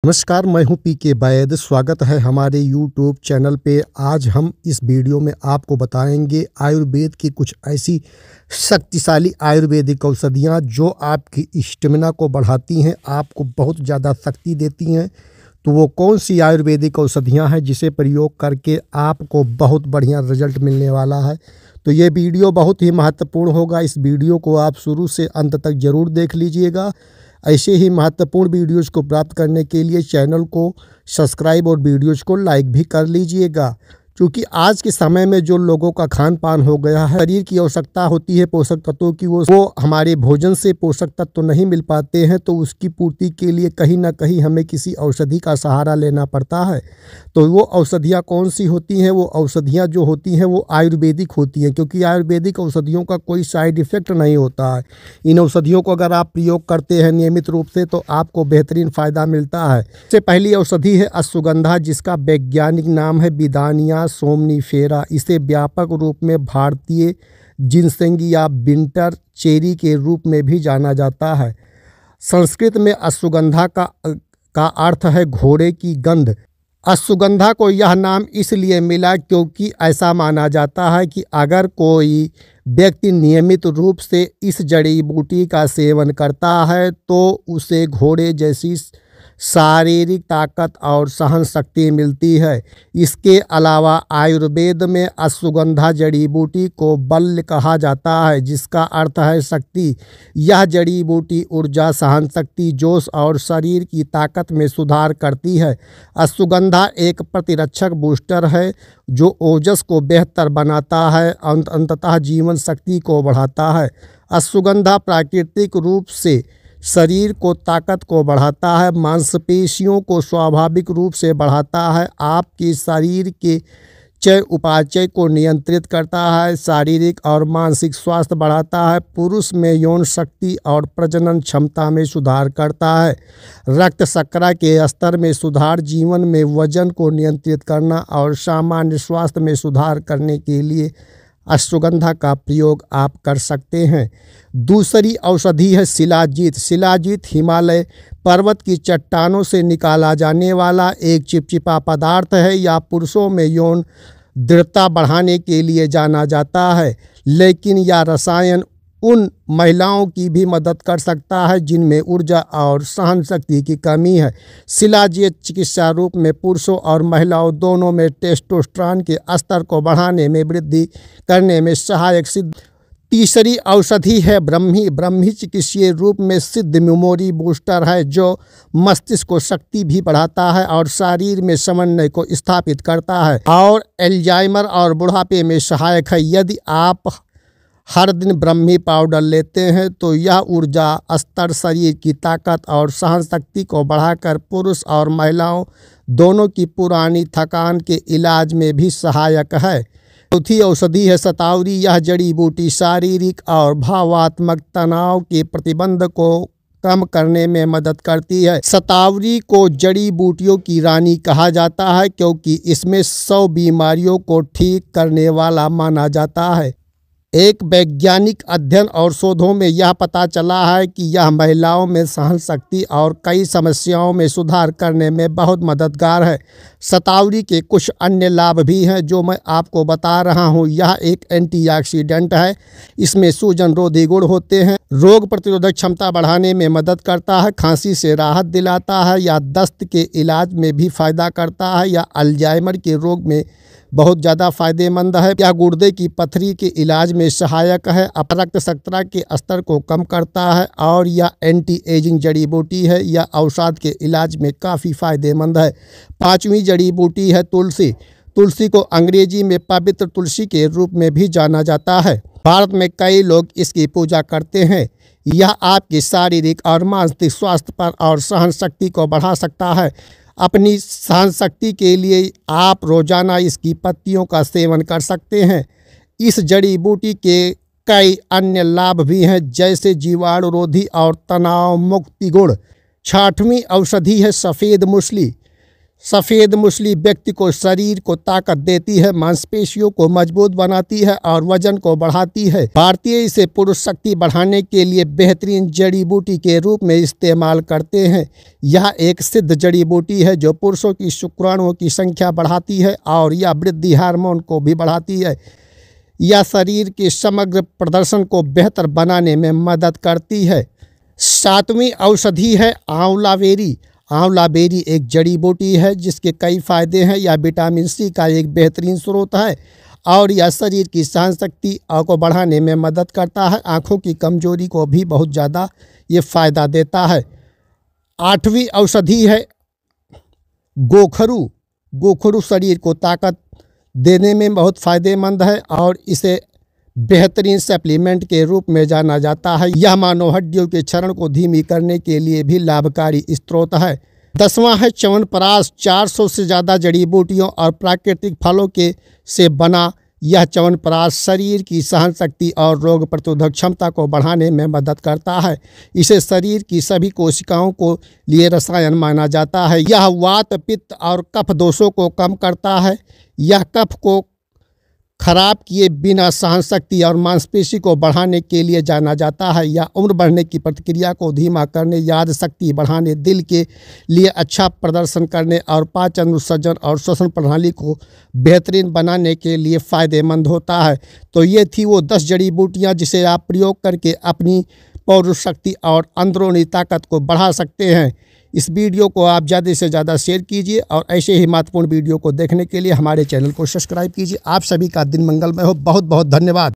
नमस्कार, मैं हूं पीके बैद। स्वागत है हमारे यूट्यूब चैनल पे। आज हम इस वीडियो में आपको बताएंगे आयुर्वेद की कुछ ऐसी शक्तिशाली आयुर्वेदिक औषधियां जो आपकी स्टेमिना को बढ़ाती हैं, आपको बहुत ज़्यादा शक्ति देती हैं। तो वो कौन सी आयुर्वेदिक औषधियां हैं जिसे प्रयोग करके आपको बहुत बढ़िया रिजल्ट मिलने वाला है। तो ये वीडियो बहुत ही महत्वपूर्ण होगा। इस वीडियो को आप शुरू से अंत तक ज़रूर देख लीजिएगा। ऐसे ही महत्वपूर्ण वीडियोस को प्राप्त करने के लिए चैनल को सब्सक्राइब और वीडियोस को लाइक भी कर लीजिएगा। क्योंकि आज के समय में जो लोगों का खान पान हो गया है, शरीर की आवश्यकता होती है पोषक तत्वों की, वो हमारे भोजन से पोषक तत्व नहीं मिल पाते हैं। तो उसकी पूर्ति के लिए कहीं ना कहीं हमें किसी औषधि का सहारा लेना पड़ता है। तो वो औषधियाँ कौन सी होती हैं? वो औषधियाँ जो होती हैं वो आयुर्वेदिक होती हैं, क्योंकि आयुर्वेदिक औषधियों का कोई साइड इफ़ेक्ट नहीं होता है। इन औषधियों को अगर आप प्रयोग करते हैं नियमित रूप से तो आपको बेहतरीन फ़ायदा मिलता है। सबसे पहली औषधि है अश्वगंधा, जिसका वैज्ञानिक नाम है विदानिया सोमनीफेरा। इसे व्यापक रूप में भारतीय जिनसेंग या विंटर चेरी के रूप में भी जाना जाता है। संस्कृत में अश्वगंधा का अर्थ है घोड़े की गंध। अश्वगंधा को यह नाम इसलिए मिला क्योंकि ऐसा माना जाता है कि अगर कोई व्यक्ति नियमित रूप से इस जड़ी बूटी का सेवन करता है तो उसे घोड़े जैसी शारीरिक ताकत और सहन शक्ति मिलती है। इसके अलावा आयुर्वेद में अश्वगंधा जड़ी बूटी को बल कहा जाता है, जिसका अर्थ है शक्ति। यह जड़ी बूटी ऊर्जा, सहन शक्ति, जोश और शरीर की ताकत में सुधार करती है। अश्वगंधा एक प्रतिरक्षक बूस्टर है जो ओजस को बेहतर बनाता है, अंततः जीवन शक्ति को बढ़ाता है। अश्वगंधा प्राकृतिक रूप से शरीर को ताकत को बढ़ाता है, मांसपेशियों को स्वाभाविक रूप से बढ़ाता है, आपके शरीर के चय उपाचय को नियंत्रित करता है, शारीरिक और मानसिक स्वास्थ्य बढ़ाता है, पुरुष में यौन शक्ति और प्रजनन क्षमता में सुधार करता है, रक्त शर्करा के स्तर में सुधार, जीवन में वजन को नियंत्रित करना और सामान्य स्वास्थ्य में सुधार करने के लिए अश्वगंधा का प्रयोग आप कर सकते हैं। दूसरी औषधि है शिलाजीत। शिलाजीत हिमालय पर्वत की चट्टानों से निकाला जाने वाला एक चिपचिपा पदार्थ है। या पुरुषों में यौन दृढ़ता बढ़ाने के लिए जाना जाता है, लेकिन यह रसायन उन महिलाओं की भी मदद कर सकता है जिनमें ऊर्जा और सहन शक्ति की कमी है। शिलाजीत चिकित्सा रूप में पुरुषों और महिलाओं दोनों में टेस्टोस्टेरोन के स्तर को बढ़ाने में वृद्धि करने में सहायक सिद्ध। तीसरी औषधि है ब्रह्मी। ब्रह्मी चिकित्सीय रूप में सिद्ध मेमोरी बूस्टर है जो मस्तिष्क को शक्ति भी बढ़ाता है और शरीर में समन्वय को स्थापित करता है और एल्जाइमर और बुढ़ापे में सहायक है। यदि आप हर दिन ब्रह्मी पाउडर लेते हैं तो यह ऊर्जा स्तर, शरीर की ताकत और सहन शक्ति को बढ़ाकर पुरुष और महिलाओं दोनों की पुरानी थकान के इलाज में भी सहायक है। चौथी औषधि है शतावरी। यह जड़ी बूटी शारीरिक और भावात्मक तनाव के प्रतिबंध को कम करने में मदद करती है। शतावरी को जड़ी बूटियों की रानी कहा जाता है क्योंकि इसमें 100 बीमारियों को ठीक करने वाला माना जाता है। एक वैज्ञानिक अध्ययन और शोधों में यह पता चला है कि यह महिलाओं में सहन शक्ति और कई समस्याओं में सुधार करने में बहुत मददगार है। शतावरी के कुछ अन्य लाभ भी हैं जो मैं आपको बता रहा हूँ। यह एक एंटीऑक्सीडेंट है, इसमें सूजन रोधी गुण होते हैं, रोग प्रतिरोधक क्षमता बढ़ाने में मदद करता है, खांसी से राहत दिलाता है, या दस्त के इलाज में भी फायदा करता है, या अल्जाइमर के रोग में बहुत ज़्यादा फायदेमंद है, या गुर्दे की पथरी के इलाज में सहायक है, रक्त शर्करा के स्तर को कम करता है, और यह एंटी एजिंग जड़ी बूटी है, या अवसाद के इलाज में काफ़ी फायदेमंद है। पांचवी जड़ी बूटी है तुलसी। तुलसी को अंग्रेजी में पवित्र तुलसी के रूप में भी जाना जाता है। भारत में कई लोग इसकी पूजा करते हैं। यह आपके शारीरिक और मानसिक स्वास्थ्य पर और सहन शक्ति को बढ़ा सकता है। अपनी सहन शक्ति के लिए आप रोजाना इसकी पत्तियों का सेवन कर सकते हैं। इस जड़ी बूटी के कई अन्य लाभ भी हैं, जैसे जीवाणुरोधी और तनाव मुक्ति गुण। छठवीं औषधि है सफ़ेद मूसली। सफ़ेद मूसली व्यक्ति को शरीर को ताकत देती है, मांसपेशियों को मजबूत बनाती है और वजन को बढ़ाती है। भारतीय इसे पुरुष शक्ति बढ़ाने के लिए बेहतरीन जड़ी बूटी के रूप में इस्तेमाल करते हैं। यह एक सिद्ध जड़ी बूटी है जो पुरुषों की शुक्राणुओं की संख्या बढ़ाती है और यह वृद्धि हार्मोन को भी बढ़ाती है। यह शरीर के समग्र प्रदर्शन को बेहतर बनाने में मदद करती है। 7वीं औषधि है आंवला बेरी। आंवला बेरी एक जड़ी बूटी है जिसके कई फायदे हैं। यह विटामिन सी का एक बेहतरीन स्रोत है और यह शरीर की सहन शक्ति को बढ़ाने में मदद करता है। आँखों की कमजोरी को भी बहुत ज़्यादा ये फ़ायदा देता है। 8वीं औषधि है गोखरू। गोखरू शरीर को ताकत देने में बहुत फ़ायदेमंद है और इसे बेहतरीन सप्लीमेंट के रूप में जाना जाता है। यह मानव हड्डियों के क्षरण को धीमी करने के लिए भी लाभकारी स्रोत है। 10वां है च्यवनप्राश। 400 से ज़्यादा जड़ी बूटियों और प्राकृतिक फलों के से बना यह च्यवनप्राश शरीर की सहन शक्ति और रोग प्रतिरोधक क्षमता को बढ़ाने में मदद करता है। इसे शरीर की सभी कोशिकाओं को लिए रसायन माना जाता है। यह वात, पित्त और कफ दोषों को कम करता है। यह कफ को खराब किए बिना सहन शक्ति और मांसपेशी को बढ़ाने के लिए जाना जाता है। यह उम्र बढ़ने की प्रतिक्रिया को धीमा करने, याद शक्ति बढ़ाने, दिल के लिए अच्छा प्रदर्शन करने और पाचन, उत्सर्जन और श्वसन प्रणाली को बेहतरीन बनाने के लिए फ़ायदेमंद होता है। तो ये थी वो 10 जड़ी बूटियाँ जिसे आप प्रयोग करके अपनी पौरुष शक्ति और अंदरूनी ताकत को बढ़ा सकते हैं। इस वीडियो को आप ज़्यादा से ज़्यादा शेयर कीजिए और ऐसे ही महत्वपूर्ण वीडियो को देखने के लिए हमारे चैनल को सब्सक्राइब कीजिए। आप सभी का दिन मंगलमय हो। बहुत बहुत धन्यवाद।